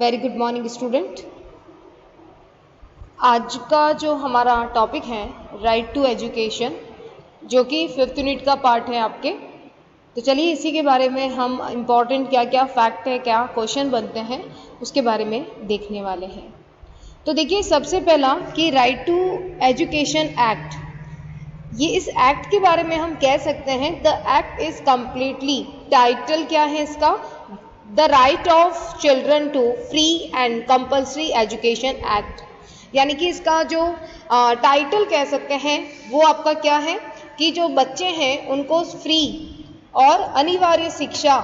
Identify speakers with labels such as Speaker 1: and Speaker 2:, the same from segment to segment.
Speaker 1: Very good morning student. आज का जो हमारा टॉपिक है राइट टू एजुकेशन, जो कि 5th यूनिट का पार्ट है आपके। तो चलिए इसी के बारे में हम इम्पॉर्टेंट क्या क्या फैक्ट है, क्या क्वेश्चन बनते हैं, उसके बारे में देखने वाले हैं। तो देखिए सबसे पहला कि राइट टू एजुकेशन एक्ट, ये इस एक्ट के बारे में हम कह सकते हैं the act is completely, title क्या है इसका, the right of children to free and compulsory education act. यानी कि इसका जो टाइटल कह सकते हैं वो आपका क्या है कि जो बच्चे हैं उनको फ्री और अनिवार्य शिक्षा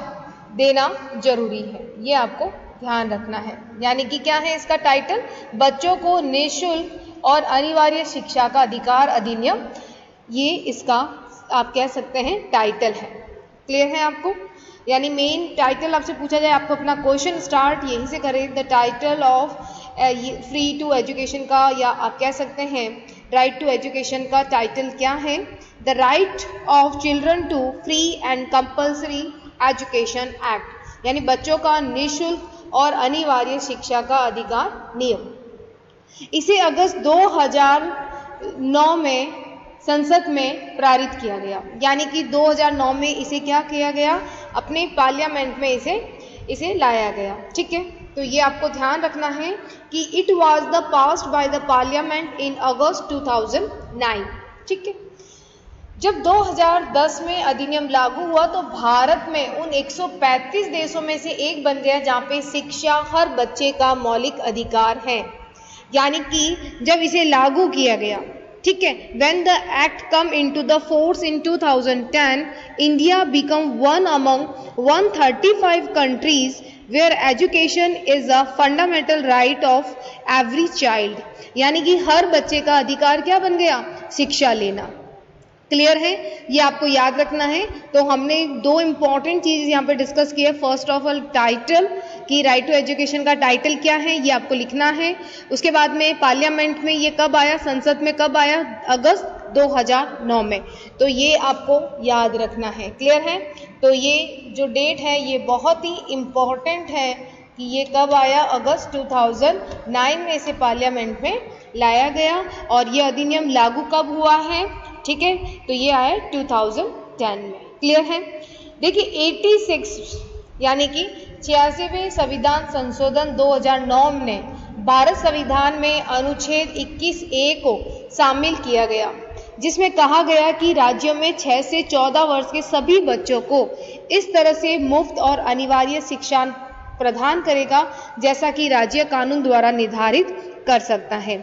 Speaker 1: देना जरूरी है, ये आपको ध्यान रखना है। यानी कि क्या है इसका टाइटल, बच्चों को निःशुल्क और अनिवार्य शिक्षा का अधिकार अधिनियम, ये इसका आप कह सकते हैं टाइटल है। क्लियर है आपको? यानी मेन टाइटल आपसे पूछा जाए, आपको अपना क्वेश्चन स्टार्ट यहीं से करें, the title of free to education का, या आप कह सकते हैं राइट टू एजुकेशन का टाइटल क्या है, the right of children to free and compulsory education act, यानी बच्चों का निःशुल्क और अनिवार्य शिक्षा का अधिकार नियम। इसे अगस्त 2009 में संसद में पारित किया गया। यानी कि 2009 में इसे क्या किया गया, अपने पार्लियामेंट में इसे लाया गया। ठीक है, तो ये आपको ध्यान रखना है कि it was the passed by the parliament in August 2009। ठीक है, जब 2010 में अधिनियम लागू हुआ तो भारत में उन 135 देशों में से एक बन गया जहाँ पे शिक्षा हर बच्चे का मौलिक अधिकार है। यानी कि जब इसे लागू किया गया, ठीक है, when the act come into the force in 2010, India become one among 135 countries where education is a fundamental right of every child। यानी कि हर बच्चे का अधिकार क्या बन गया, शिक्षा लेना। क्लियर है, ये आपको याद रखना है। तो हमने दो इंपॉर्टेंट चीज यहाँ पे डिस्कस की है। फर्स्ट ऑफ ऑल टाइटल, कि राइट टू एजुकेशन का टाइटल क्या है, ये आपको लिखना है। उसके बाद में पार्लियामेंट में ये कब आया, संसद में कब आया, अगस्त 2009 में। तो ये आपको याद रखना है। क्लियर है? तो ये जो डेट है ये बहुत ही इम्पॉर्टेंट है कि ये कब आया, अगस्त 2009 में इसे पार्लियामेंट में लाया गया। और ये अधिनियम लागू कब हुआ है, ठीक है, तो ये आया 2010 में। क्लियर है? देखिए 86 यानी कि 86वें संविधान संशोधन 2009 ने भारत संविधान में अनुच्छेद 21A को शामिल किया गया, जिसमें कहा गया कि राज्यों में 6 से 14 वर्ष के सभी बच्चों को इस तरह से मुफ्त और अनिवार्य शिक्षा प्रदान करेगा जैसा कि राज्य कानून द्वारा निर्धारित कर सकता है।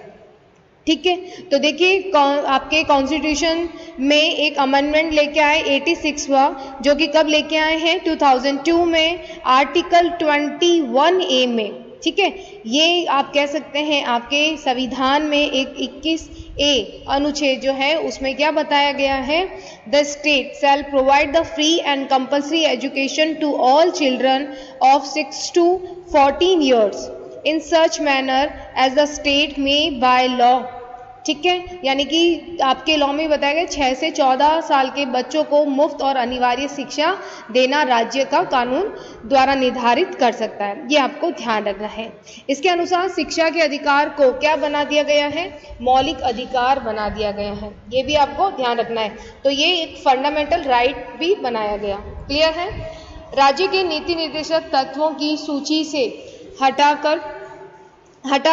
Speaker 1: ठीक है, तो देखिए आपके कॉन्स्टिट्यूशन में एक अमेंडमेंट लेके आए 86वां, जो कि कब लेके आए हैं, 2002 में आर्टिकल 21A में। ठीक है, ये आप कह सकते हैं आपके संविधान में एक 21A अनुच्छेद जो है उसमें क्या बताया गया है, the state shall provide the free and compulsory education to all children of 6 to 14 years in such manner as the state may by law। ठीक है, यानी कि आपके लॉ में बताया गया 6 से 14 साल के बच्चों को मुफ्त और अनिवार्य शिक्षा देना राज्य का कानून द्वारा निर्धारित कर सकता है। ये आपको ध्यान रखना है। इसके अनुसार शिक्षा के अधिकार को क्या बना दिया गया है, मौलिक अधिकार बना दिया गया है। ये भी आपको ध्यान रखना है। तो ये एक फंडामेंटल राइट भी बनाया गया। क्लियर है? राज्य के नीति निर्देशक तत्वों की सूची से हटा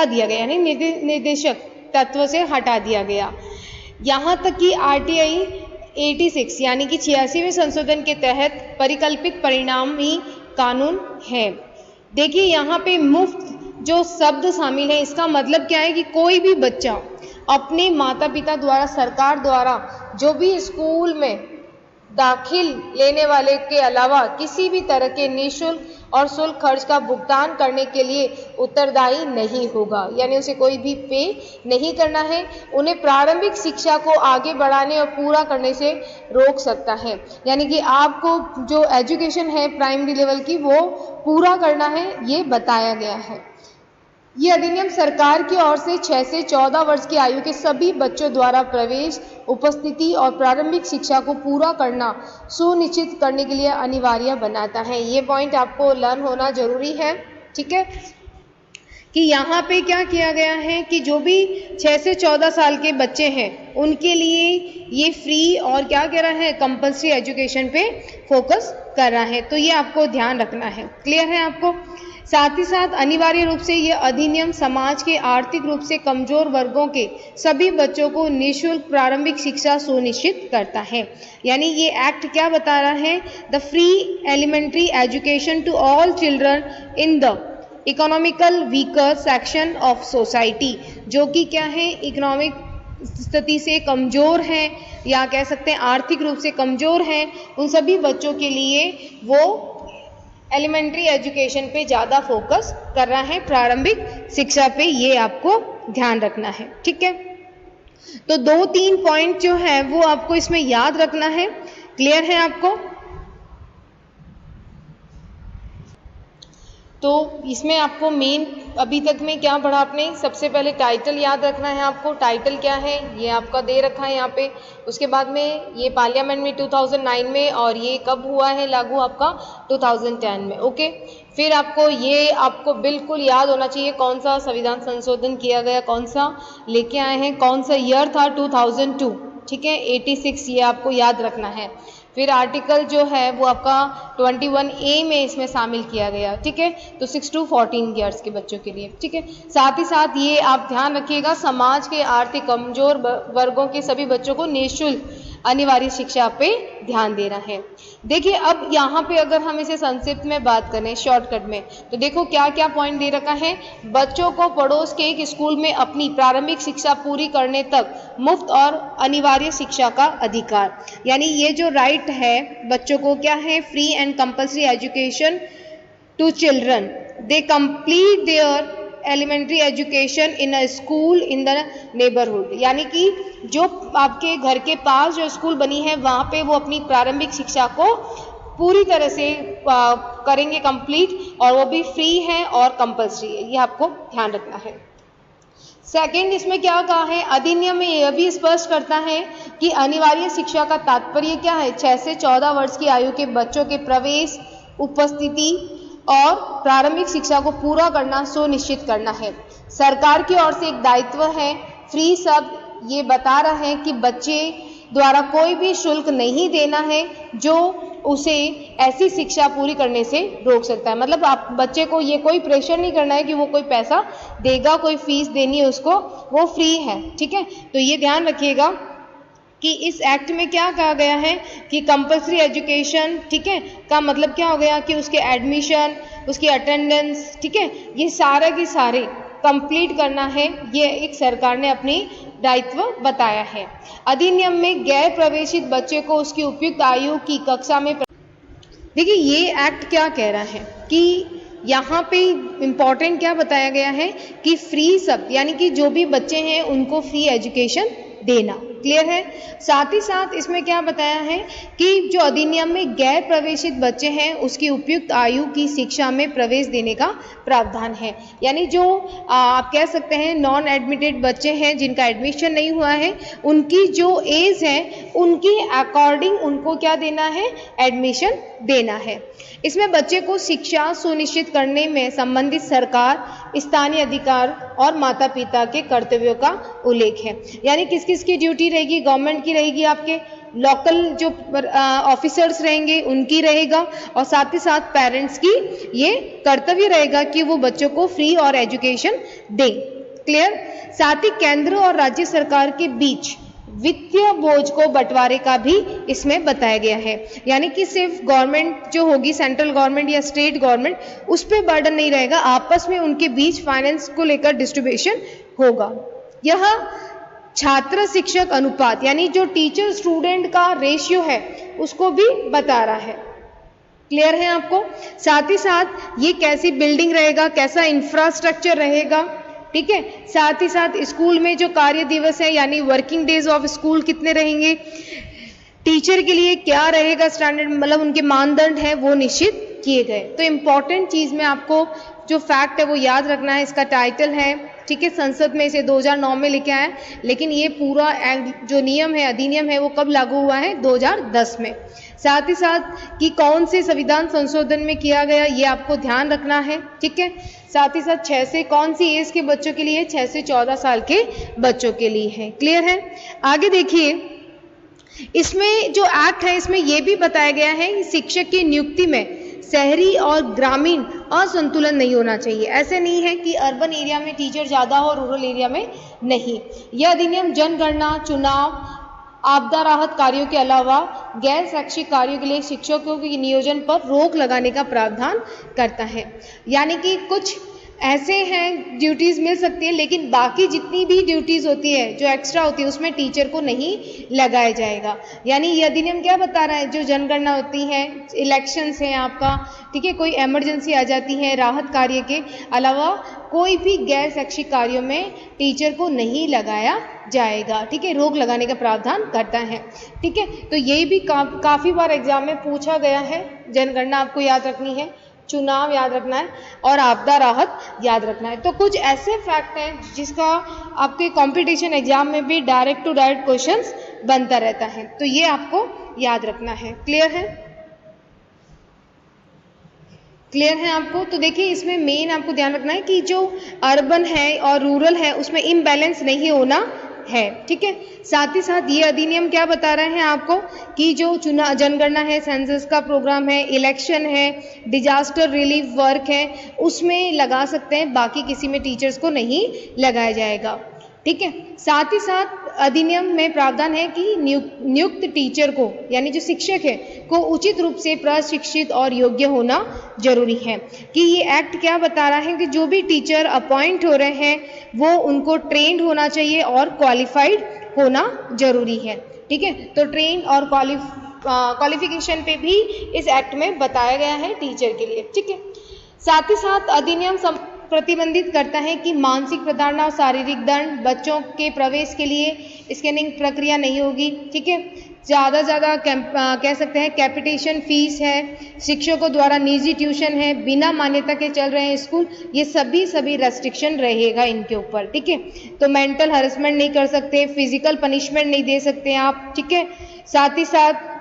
Speaker 1: दिया गया, यानी निर्देशक तत्व से हटा दिया गया। यहाँ तक कि आरटीआई 86 यानी कि 86वें संशोधन के तहत परिकल्पित परिणामी कानून है। देखिए यहाँ पे मुफ्त जो शब्द शामिल है, इसका मतलब क्या है कि कोई भी बच्चा अपने माता पिता द्वारा, सरकार द्वारा जो भी स्कूल में दाखिल लेने वाले के अलावा किसी भी तरह के निःशुल्क और शुल्क खर्च का भुगतान करने के लिए उत्तरदायी नहीं होगा। यानी उसे कोई भी पे नहीं करना है। उन्हें प्रारंभिक शिक्षा को आगे बढ़ाने और पूरा करने से रोक सकता है। यानी कि आपको जो एजुकेशन है प्राइमरी लेवल की वो पूरा करना है, ये बताया गया है। ये अधिनियम सरकार की ओर से 6 से 14 वर्ष की आयु के सभी बच्चों द्वारा प्रवेश, उपस्थिति और प्रारंभिक शिक्षा को पूरा करना सुनिश्चित करने के लिए अनिवार्य बनाता है। ये पॉइंट आपको लर्न होना जरूरी है। ठीक है, कि यहाँ पे क्या किया गया है कि जो भी 6 से 14 साल के बच्चे हैं उनके लिए ये फ्री और क्या कह रहा है, कंपल्सरी एजुकेशन पे फोकस कर रहा है। तो ये आपको ध्यान रखना है। क्लियर है आपको? साथ ही साथ अनिवार्य रूप से ये अधिनियम समाज के आर्थिक रूप से कमजोर वर्गों के सभी बच्चों को निःशुल्क प्रारंभिक शिक्षा सुनिश्चित करता है। यानी ये एक्ट क्या बता रहा है, the free elementary education to all children in the economical weaker section of society, जो कि क्या है, इकोनॉमिक स्थिति से कमजोर हैं या कह सकते हैं आर्थिक रूप से कमजोर हैं, उन सभी बच्चों के लिए वो एलिमेंट्री एजुकेशन पे ज़्यादा फोकस कर रहा है, प्रारंभिक शिक्षा पे, ये आपको ध्यान रखना है। ठीक है, तो 2-3 पॉइंट जो है वो आपको इसमें याद रखना है। क्लियर है आपको? तो इसमें आपको मेन अभी तक में क्या पढ़ा आपने, सबसे पहले टाइटल याद रखना है आपको। टाइटल क्या है ये आपका दे रखा है यहाँ पे। उसके बाद में ये पार्लियामेंट में 2009 में, और ये कब हुआ है लागू आपका 2010 में। ओके, फिर आपको ये आपको बिल्कुल याद होना चाहिए कौन सा संविधान संशोधन किया गया, कौन सा लेके आए हैं, कौन सा ईयर था, 2002। ठीक है, 86 ये आपको याद रखना है। फिर आर्टिकल जो है वो आपका 21A में इसमें शामिल किया गया। ठीक है, तो 6 to 14 ईयर्स के बच्चों के लिए। ठीक है, साथ ही साथ ये आप ध्यान रखिएगा समाज के आर्थिक कमजोर वर्गों के सभी बच्चों को निःशुल्क अनिवार्य शिक्षा पे ध्यान देना है। देखिए अब यहाँ पे अगर हम इसे संक्षिप्त में बात करें शॉर्टकट में, तो देखो क्या क्या पॉइंट दे रखा है। बच्चों को पड़ोस के एक स्कूल में अपनी प्रारंभिक शिक्षा पूरी करने तक मुफ्त और अनिवार्य शिक्षा का अधिकार, यानी ये जो राइट है बच्चों को क्या है, free and compulsory education to children, they complete their elementary education in a school in the neighbourhood, यानी कि जो आपके घर के पास जो स्कूल बनी है वहाँ पे वो अपनी प्रारंभिक शिक्षा को पूरी तरह से करेंगे कंप्लीट, और वो भी फ्री है और कंपल्सरी है, ये आपको ध्यान रखना है। सेकंड, इसमें क्या कहा है, अधिनियम में यह भी स्पष्ट करता है कि अनिवार्य शिक्षा का तात्पर्य क्या है, 6 से 14 वर्ष की आयु के बच्चों के प्रवेश, उपस्थिति और प्रारंभिक शिक्षा को पूरा करना सुनिश्चित करना है। सरकार की ओर से एक दायित्व है। फ्री शब्द ये बता रहा है कि बच्चे द्वारा कोई भी शुल्क नहीं देना है जो उसे ऐसी शिक्षा पूरी करने से रोक सकता है। मतलब आप बच्चे को ये कोई प्रेशर नहीं करना है कि वो कोई पैसा देगा, कोई फीस देनी है उसको, वो फ्री है। ठीक है, तो ये ध्यान रखिएगा कि इस एक्ट में क्या कहा गया है कि कंपल्सरी एजुकेशन, ठीक है, का मतलब क्या हो गया कि उसके एडमिशन, उसकी अटेंडेंस, ठीक है, ये सारे के सारे कंप्लीट करना है, ये एक सरकार ने अपनी दायित्व बताया है। अधिनियम में गैर प्रवेशित बच्चे को उसकी उपयुक्त आयु की कक्षा में, देखिए ये एक्ट क्या कह रहा है कि यहाँ पे इम्पॉर्टेंट क्या बताया गया है कि फ्री शब्द यानी कि जो भी बच्चे हैं उनको फ्री एजुकेशन देना। क्लियर है? साथ ही साथ इसमें क्या बताया है कि जो अधिनियम में गैर प्रवेशित बच्चे हैं उसकी उपयुक्त आयु की शिक्षा में प्रवेश देने का प्रावधान है। यानी जो आप कह सकते हैं नॉन एडमिटेड बच्चे हैं जिनका एडमिशन नहीं हुआ है, उनकी जो एज है उनकी अकॉर्डिंग उनको क्या देना है, एडमिशन देना है। इसमें बच्चे को शिक्षा सुनिश्चित करने में संबंधित सरकार, स्थानीय अधिकार और माता पिता के कर्तव्यों का उल्लेख है। यानी किस किस की ड्यूटी रहेगी, गवर्नमेंट की रहेगी, आपके लोकल जो ऑफिसर्स रहेंगे उनकी रहेगा, और साथ ही साथ पेरेंट्स की ये कर्तव्य रहेगा कि वो बच्चों को फ्री और एजुकेशन दें। क्लियर? साथ ही केंद्र और राज्य सरकार के बीच वित्तीय बोझ को बंटवारे का भी इसमें बताया गया है। यानी कि सिर्फ गवर्नमेंट जो होगी, सेंट्रल गवर्नमेंट या स्टेट गवर्नमेंट, उस पर बर्डन नहीं रहेगा, आपस में उनके बीच फाइनेंस को लेकर डिस्ट्रीब्यूशन होगा। यह छात्र शिक्षक अनुपात यानी जो टीचर स्टूडेंट का रेशियो है उसको भी बता रहा है। क्लियर है आपको? साथ ही साथ ये कैसी बिल्डिंग रहेगा, कैसा इंफ्रास्ट्रक्चर रहेगा, ठीक है। साथ ही साथ स्कूल में जो कार्य दिवस है यानी वर्किंग डेज ऑफ स्कूल कितने रहेंगे, टीचर के लिए क्या रहेगा स्टैंडर्ड, मतलब उनके मानदंड हैं वो निश्चित किए गए। तो इम्पॉर्टेंट चीज मैं आपको जो फैक्ट है वो याद रखना है। इसका टाइटल है, ठीक है, संसद में इसे 2009 में लेके आया, लेकिन ये पूरा जो नियम है, अधिनियम है, वो कब लागू हुआ है? 2010 में। साथ ही साथ कि कौन से संविधान संशोधन में किया गया, ये आपको ध्यान रखना है, ठीक है। साथ ही साथ 6 से कौन सी एज के बच्चों के लिए? 6 से 14 साल के बच्चों के लिए है। क्लियर है? आगे देखिए, इसमें जो एक्ट है इसमें यह भी बताया गया है कि शिक्षक की नियुक्ति में शहरी और ग्रामीण असंतुलन नहीं होना चाहिए। ऐसे नहीं है कि अर्बन एरिया में टीचर ज़्यादा हो, रूरल एरिया में नहीं। यह अधिनियम जनगणना, चुनाव, आपदा राहत कार्यों के अलावा गैर शैक्षिक कार्यों के लिए शिक्षकों के नियोजन पर रोक लगाने का प्रावधान करता है। यानी कि कुछ ऐसे हैं ड्यूटीज़ मिल सकती है, लेकिन बाकी जितनी भी ड्यूटीज़ होती है जो एक्स्ट्रा होती है उसमें टीचर को नहीं लगाया जाएगा। यानी ये अधिनियम क्या बता रहा है? जो जनगणना होती है, इलेक्शंस हैं आपका, ठीक है, कोई इमरजेंसी आ जाती है, राहत कार्य के अलावा कोई भी गैर शैक्षिक कार्यों में टीचर को नहीं लगाया जाएगा, ठीक है, रोक लगाने का प्रावधान करता है, ठीक है। तो यही भी काफ़ी बार एग्जाम में पूछा गया है। जनगणना आपको याद रखनी है, चुनाव याद रखना है और आपदा राहत याद रखना है। तो कुछ ऐसे फैक्ट हैं जिसका आपके कंपटीशन एग्जाम में भी डायरेक्ट टू डायरेक्ट क्वेश्चंस बनता रहता है, तो ये आपको याद रखना है। क्लियर है? क्लियर है आपको? तो देखिए, इसमें मेन आपको ध्यान रखना है कि जो अर्बन है और रूरल है उसमें इम्बैलेंस नहीं होना है, ठीक है। साथ ही साथ ये अधिनियम क्या बता रहे हैं आपको कि जो जनगणना है, सेंसस का प्रोग्राम है, इलेक्शन है, डिजास्टर रिलीफ वर्क है, उसमें लगा सकते हैं, बाकी किसी में टीचर्स को नहीं लगाया जाएगा, ठीक है। साथ ही साथ अधिनियम में प्रावधान है कि नियुक्त टीचर को, यानी जो शिक्षक है, को उचित रूप से प्रशिक्षित और योग्य होना जरूरी है। कि ये एक्ट क्या बता रहा है कि जो भी टीचर अपॉइंट हो रहे हैं वो उनको ट्रेंड होना चाहिए और क्वालिफाइड होना जरूरी है, ठीक है। तो ट्रेन और क्वालिफिकेशन पे भी इस एक्ट में बताया गया है टीचर के लिए, ठीक है। साथ ही साथ अधिनियम प्रतिबंधित करता है कि मानसिक प्रताड़ना और शारीरिक दंड, बच्चों के प्रवेश के लिए स्कैनिंग प्रक्रिया नहीं होगी, ठीक है। ज़्यादा कह सकते हैं कैपिटेशन फीस है, शिक्षकों द्वारा निजी ट्यूशन है, बिना मान्यता के चल रहे हैं स्कूल, ये सभी रेस्ट्रिक्शन रहेगा इनके ऊपर, ठीक है। तो मेंटल हरेसमेंट नहीं कर सकते, फिजिकल पनिशमेंट नहीं दे सकते आप, ठीक है। साथ ही साथ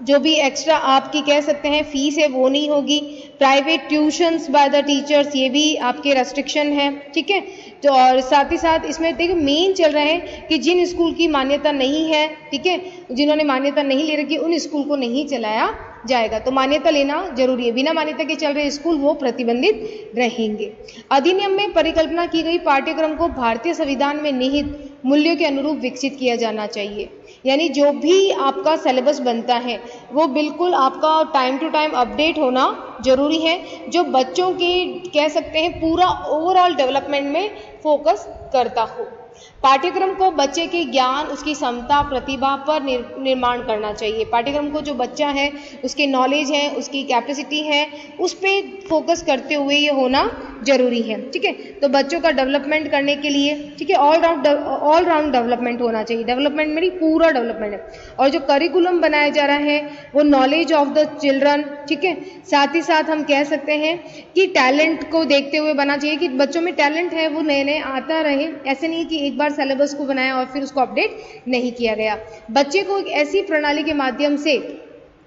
Speaker 1: जो भी एक्स्ट्रा आपकी कह सकते हैं फीस है वो नहीं होगी। Private tuitions by the teachers, ये भी आपके रेस्ट्रिक्शन है, ठीक है। तो और साथ ही साथ इसमें देखिए मेन चल रहे हैं कि जिन स्कूल की मान्यता नहीं है, ठीक है, जिन्होंने मान्यता नहीं ले रखी उन स्कूल को नहीं चलाया जाएगा। तो मान्यता लेना जरूरी है, बिना मान्यता के चल रहे स्कूल वो प्रतिबंधित रहेंगे। अधिनियम में परिकल्पना की गई पाठ्यक्रम को भारतीय संविधान में निहित मूल्यों के अनुरूप विकसित किया जाना चाहिए। यानी जो भी आपका सिलेबस बनता है वो बिल्कुल आपका टाइम टू टाइम अपडेट होना जरूरी है, जो बच्चों के कह सकते हैं पूरा ओवरऑल डेवलपमेंट में फोकस करता हो। पाठ्यक्रम को बच्चे के ज्ञान, उसकी क्षमता, प्रतिभा पर निर्माण करना चाहिए। पाठ्यक्रम को जो बच्चा है उसके नॉलेज है, उसकी कैपेसिटी है, उस पर फोकस करते हुए ये होना जरूरी है, ठीक है। तो बच्चों का डेवलपमेंट करने के लिए, ठीक है, ऑल राउंड डेवलपमेंट होना चाहिए। डेवलपमेंट मेरी पूरा डेवलपमेंट है। और जो करिकुलम बनाया जा रहा है वो नॉलेज ऑफ द चिल्ड्रन, ठीक है। साथ ही साथ हम कह सकते हैं कि टैलेंट को देखते हुए बना चाहिए कि बच्चों में टैलेंट है वो नए आता रहे। ऐसे नहीं कि एक बार सिलेबस को बनाया और फिर उसको अपडेट नहीं किया गया। बच्चे को एक ऐसी प्रणाली के माध्यम से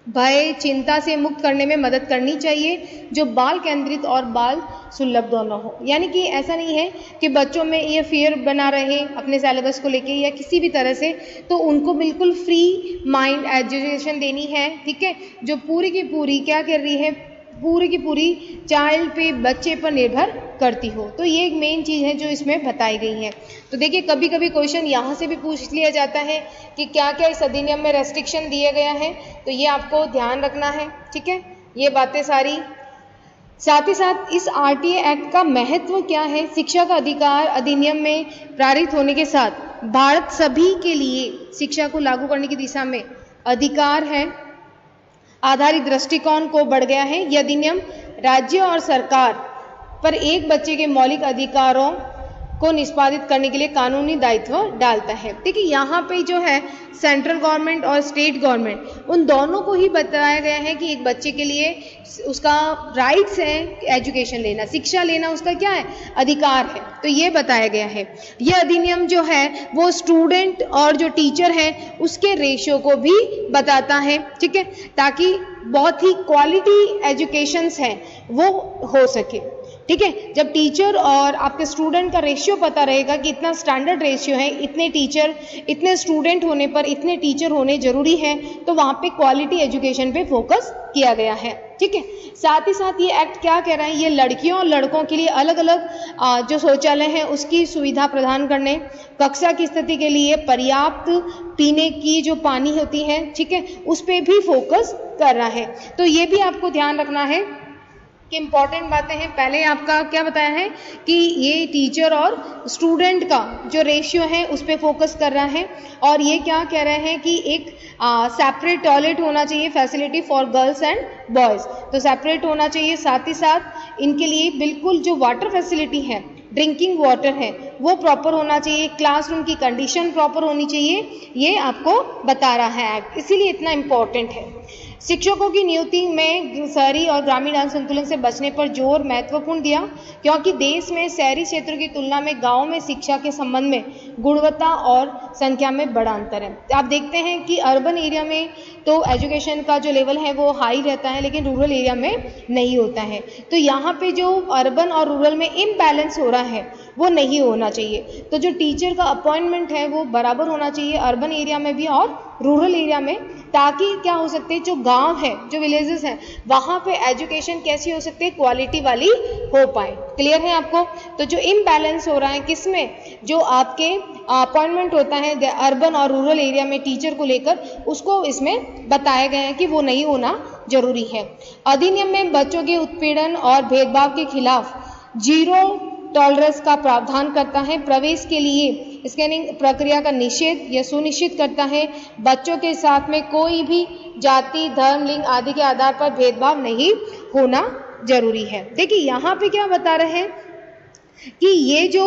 Speaker 1: भय, चिंता से मुक्त करने में मदद करनी चाहिए जो बाल केंद्रित और बाल सुलभ दोनों हो। यानी कि ऐसा नहीं है कि बच्चों में ये फियर बना रहे अपने सिलेबस को लेके या किसी भी तरह से, तो उनको बिल्कुल फ्री माइंड एजुकेशन देनी है, ठीक है, जो पूरी की पूरी क्या कर रही है, पूरी की पूरी चाइल्ड पे, बच्चे पर निर्भर करती हो। तो ये एक मेन चीज़ है जो इसमें बताई गई है। तो देखिए कभी कभी क्वेश्चन यहाँ से भी पूछ लिया जाता है कि क्या क्या इस अधिनियम में रेस्ट्रिक्शन दिया गया है, तो ये आपको ध्यान रखना है, ठीक है, ये बातें सारी। साथ ही साथ इस आरटीए एक्ट का महत्व क्या है, शिक्षा का अधिकार अधिनियम में पारित होने के साथ भारत सभी के लिए शिक्षा को लागू करने की दिशा में अधिकार है आधारित दृष्टिकोण को बढ़ गया है। यह अधिनियम राज्य और सरकार पर एक बच्चे के मौलिक अधिकारों को निष्पादित करने के लिए कानूनी दायित्व डालता है। देखिए यहाँ पे जो है सेंट्रल गवर्नमेंट और स्टेट गवर्नमेंट उन दोनों को ही बताया गया है कि एक बच्चे के लिए उसका राइट्स है एजुकेशन लेना, शिक्षा लेना उसका क्या है, अधिकार है। तो ये बताया गया है। यह अधिनियम जो है वो स्टूडेंट और जो टीचर है उसके रेशियो को भी बताता है, ठीक है, ताकि बहुत ही क्वालिटी एजुकेशंस है वो हो सके, ठीक है। जब टीचर और आपके स्टूडेंट का रेशियो पता रहेगा कि इतना स्टैंडर्ड रेशियो है, इतने टीचर इतने स्टूडेंट होने पर इतने टीचर होने जरूरी है, तो वहाँ पे क्वालिटी एजुकेशन पे फोकस किया गया है, ठीक है। साथ ही साथ ये एक्ट क्या कह रहा है, ये लड़कियों और लड़कों के लिए अलग अलग जो शौचालय है उसकी सुविधा प्रदान करने, कक्षा की स्थिति के लिए पर्याप्त पीने की जो पानी होती है, ठीक है, उस पर भी फोकस कर रहा है। तो ये भी आपको ध्यान रखना है कि इंपॉर्टेंट बातें हैं। पहले आपका क्या बताया है कि ये टीचर और स्टूडेंट का जो रेशियो है उस पर फोकस कर रहा है, और ये क्या कह रहे हैं कि एक सेपरेट टॉयलेट होना चाहिए facility for girls and boys, तो सेपरेट होना चाहिए। साथ ही साथ इनके लिए बिल्कुल जो वाटर फैसिलिटी है, ड्रिंकिंग वाटर है, वो प्रॉपर होना चाहिए, क्लासरूम की कंडीशन प्रॉपर होनी चाहिए, ये आपको बता रहा है एक्ट, इसीलिए इतना इम्पोर्टेंट है। शिक्षकों की नियुक्ति में शहरी और ग्रामीण असंतुलन से बचने पर जोर महत्वपूर्ण दिया, क्योंकि देश में शहरी क्षेत्रों की तुलना में गांव में शिक्षा के संबंध में गुणवत्ता और संख्या में बड़ा अंतर है। आप देखते हैं कि अर्बन एरिया में तो एजुकेशन का जो लेवल है वो हाई रहता है, लेकिन रूरल एरिया में नहीं होता है। तो यहाँ पे जो अर्बन और रूरल में इम्बैलेंस हो रहा है वो नहीं होना चाहिए। तो जो टीचर का अपॉइंटमेंट है वो बराबर होना चाहिए अर्बन एरिया में भी और रूरल एरिया में, ताकि क्या हो सकते हैं, जो गांव है, जो विलेजेस हैं, वहाँ पे एजुकेशन कैसी हो सकती है, क्वालिटी वाली हो पाए। क्लियर है आपको? तो जो इम्बैलेंस हो रहा है किसमें, जो आपके अपॉइंटमेंट होता है अर्बन और रूरल एरिया में टीचर को लेकर, उसको इसमें बताया गया है कि वो नहीं होना जरूरी है। अधिनियम में बच्चों के उत्पीड़न और भेदभाव के खिलाफ जीरो टॉलरेंस का प्रावधान करता है। प्रवेश के लिए स्कैनिंग प्रक्रिया का निषेध यह सुनिश्चित करता है बच्चों के साथ में कोई भी जाति, धर्म, लिंग आदि के आधार पर भेदभाव नहीं होना जरूरी है। देखिए यहाँ पे क्या बता रहे हैं कि ये जो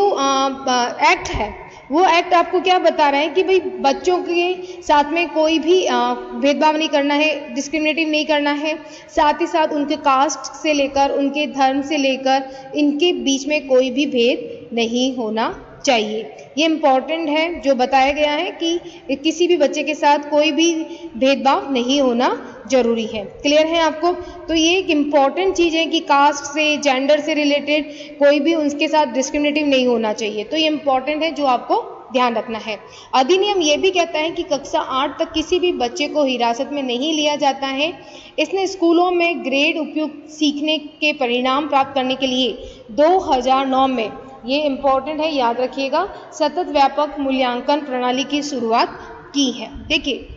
Speaker 1: एक्ट है वो एक्ट आपको क्या बता रहा है कि भाई बच्चों के साथ में कोई भी भेदभाव नहीं करना है, डिस्क्रिमिनेटिव नहीं करना है। साथ ही साथ उनके कास्ट से लेकर उनके धर्म से लेकर इनके बीच में कोई भी भेद नहीं होना चाहिए। ये इम्पॉर्टेंट है जो बताया गया है कि किसी भी बच्चे के साथ कोई भी भेदभाव नहीं होना जरूरी है। क्लियर है आपको? तो ये एक इम्पॉर्टेंट चीज़ है कि कास्ट से, जेंडर से रिलेटेड कोई भी उनके साथ डिस्क्रिमिनेटिव नहीं होना चाहिए। तो ये इम्पॉर्टेंट है जो आपको ध्यान रखना है। अधिनियम ये भी कहता है कि कक्षा 8 तक किसी भी बच्चे को हिरासत में नहीं लिया जाता है। इसने स्कूलों में ग्रेड उपयुक्त सीखने के परिणाम प्राप्त करने के लिए 2009 में, ये इम्पॉर्टेंट है याद रखिएगा, सतत व्यापक मूल्यांकन प्रणाली की शुरुआत की है। देखिए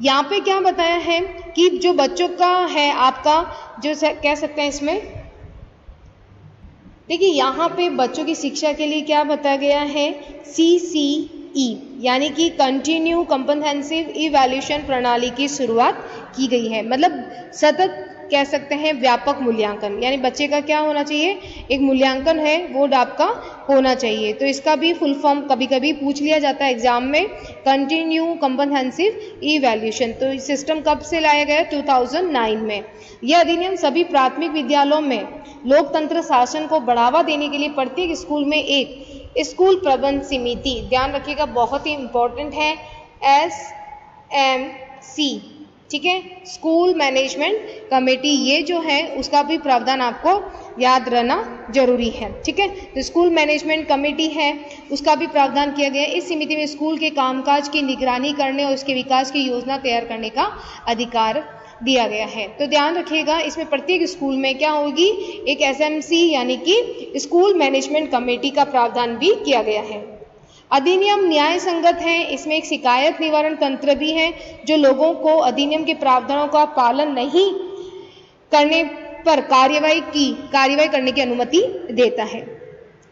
Speaker 1: यहाँ पे क्या बताया है कि जो बच्चों का है आपका जो कह सकते हैं इसमें, देखिए यहाँ पे बच्चों की शिक्षा के लिए क्या बताया गया है, CCE यानी कि कंटिन्यू कॉम्प्रिहेंसिव इवैल्यूएशन प्रणाली की शुरुआत की गई है। मतलब सतत कह सकते हैं व्यापक मूल्यांकन, यानी बच्चे का क्या होना चाहिए, एक मूल्यांकन है वो आपका होना चाहिए। तो इसका भी फुल फॉर्म कभी कभी पूछ लिया जाता है एग्जाम में, कंटिन्यू कॉम्प्रिहेंसिव इवैल्यूएशन। तो इस सिस्टम कब से लाया गया, 2009 में। यह अधिनियम सभी प्राथमिक विद्यालयों में लोकतंत्र शासन को बढ़ावा देने के लिए प्रत्येक स्कूल में एक स्कूल प्रबंध समिति, ध्यान रखिएगा बहुत ही इंपॉर्टेंट है, SMC, ठीक है, स्कूल मैनेजमेंट कमेटी, ये जो है उसका भी प्रावधान आपको याद रहना जरूरी है। ठीक है, तो स्कूल मैनेजमेंट कमेटी है उसका भी प्रावधान किया गया है। इस समिति में स्कूल के कामकाज की निगरानी करने और उसके विकास की योजना तैयार करने का अधिकार दिया गया है। तो ध्यान रखिएगा इसमें प्रत्येक स्कूल में क्या होगी, एक SMC यानी कि स्कूल मैनेजमेंट कमेटी का प्रावधान भी किया गया है। अधिनियम न्याय संगत है, इसमें एक शिकायत निवारण तंत्र भी है जो लोगों को अधिनियम के प्रावधानों का पालन नहीं करने पर कार्यवाही करने की अनुमति देता है।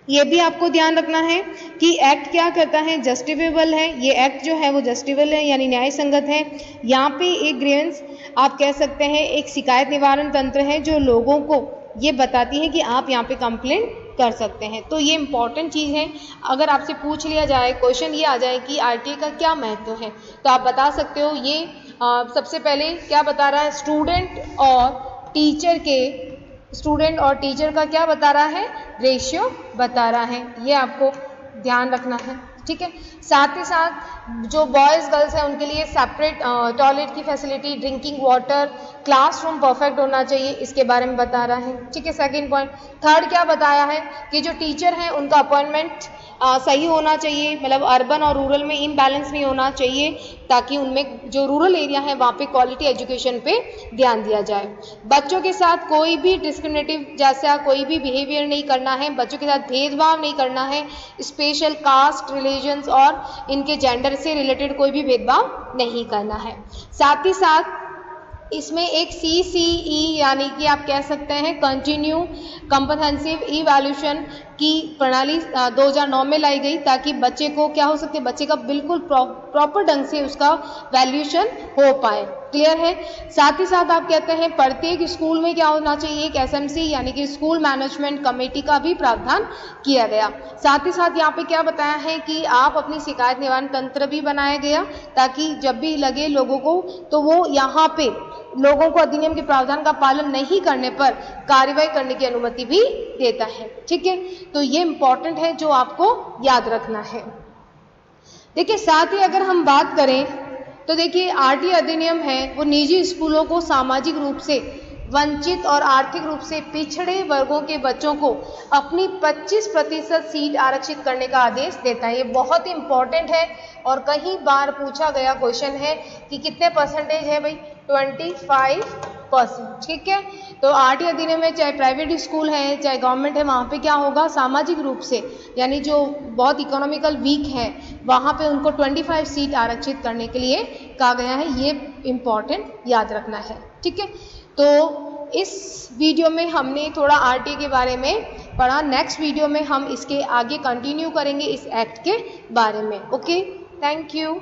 Speaker 1: ये भी आपको ध्यान रखना है कि एक्ट क्या करता है, जस्टिफिएबल है। ये एक्ट जो है वो जस्टिफिएबल है यानी न्याय संगत है। यहाँ पे एक ग्रीवेंस आप कह सकते हैं, एक शिकायत निवारण तंत्र है जो लोगों को ये बताती है कि आप यहाँ पे कंप्लेंट कर सकते हैं। तो ये इम्पॉर्टेंट चीज़ है। अगर आपसे पूछ लिया जाए, क्वेश्चन ये आ जाए कि आरटीए का क्या महत्व है, तो आप बता सकते हो। ये सबसे पहले क्या बता रहा है, स्टूडेंट और टीचर का क्या बता रहा है, रेशियो बता रहा है। ये आपको ध्यान रखना है, ठीक है। साथ ही साथ जो बॉयज़ गर्ल्स हैं उनके लिए सेपरेट टॉयलेट की facility, drinking water, classroom perfect होना चाहिए, इसके बारे में बता रहा है, ठीक है। Second point. थर्ड क्या बताया है कि जो टीचर हैं उनका अपॉइंटमेंट सही होना चाहिए, मतलब अर्बन और रूरल में इम्बैलेंस नहीं होना चाहिए, ताकि उनमें जो रूरल एरिया है वहाँ पे क्वालिटी एजुकेशन पे ध्यान दिया जाए। बच्चों के साथ कोई भी डिस्क्रिमिनेटिव जैसा कोई भी बिहेवियर नहीं करना है, बच्चों के साथ भेदभाव नहीं करना है, स्पेशल कास्ट, रिलीजन्स और इनके जेंडर से रिलेटेड कोई भी भेदभाव नहीं करना है। साथ ही साथ इसमें एक CCE यानी कि आप कह सकते हैं कंटिन्यू कम्प्रहेंसिव इवैल्यूएशन की प्रणाली 2009 में लाई गई, ताकि बच्चे को क्या हो सकते, बच्चे का बिल्कुल प्रॉपर ढंग से उसका वैल्यूएशन हो पाए। क्लियर है। साथ ही साथ आप कहते हैं प्रत्येक स्कूल में क्या होना चाहिए, एक SMC यानी कि स्कूल मैनेजमेंट कमेटी का भी प्रावधान किया गया। साथ ही साथ यहाँ पे क्या बताया है कि आप अपनी शिकायत निवारण तंत्र भी बनाया गया, ताकि जब भी लगे लोगों को तो वो यहाँ पे लोगों को अधिनियम के प्रावधान का पालन नहीं करने पर कार्रवाई करने की अनुमति भी देता है, ठीक है। तो ये इंपॉर्टेंट है जो आपको याद रखना है। देखिए साथ ही अगर हम बात करें तो देखिए आरटीए अधिनियम है वो निजी स्कूलों को सामाजिक रूप से वंचित और आर्थिक रूप से पिछड़े वर्गों के बच्चों को अपनी 25% सीट आरक्षित करने का आदेश देता है। ये बहुत ही इंपॉर्टेंट है और कई बार पूछा गया क्वेश्चन है कि कितने परसेंटेज है भाई, 25%, ठीक है। तो आरटीए अधिनियम में चाहे प्राइवेट स्कूल है चाहे गवर्नमेंट है, वहाँ पे क्या होगा, सामाजिक रूप से यानी जो बहुत इकोनॉमिकल वीक है वहाँ पे उनको 25 सीट आरक्षित करने के लिए कहा गया है। ये इम्पॉर्टेंट याद रखना है, ठीक है। तो इस वीडियो में हमने थोड़ा आरटीए के बारे में पढ़ा। नेक्स्ट वीडियो में हम इसके आगे कंटिन्यू करेंगे इस एक्ट के बारे में। Okay, thank you.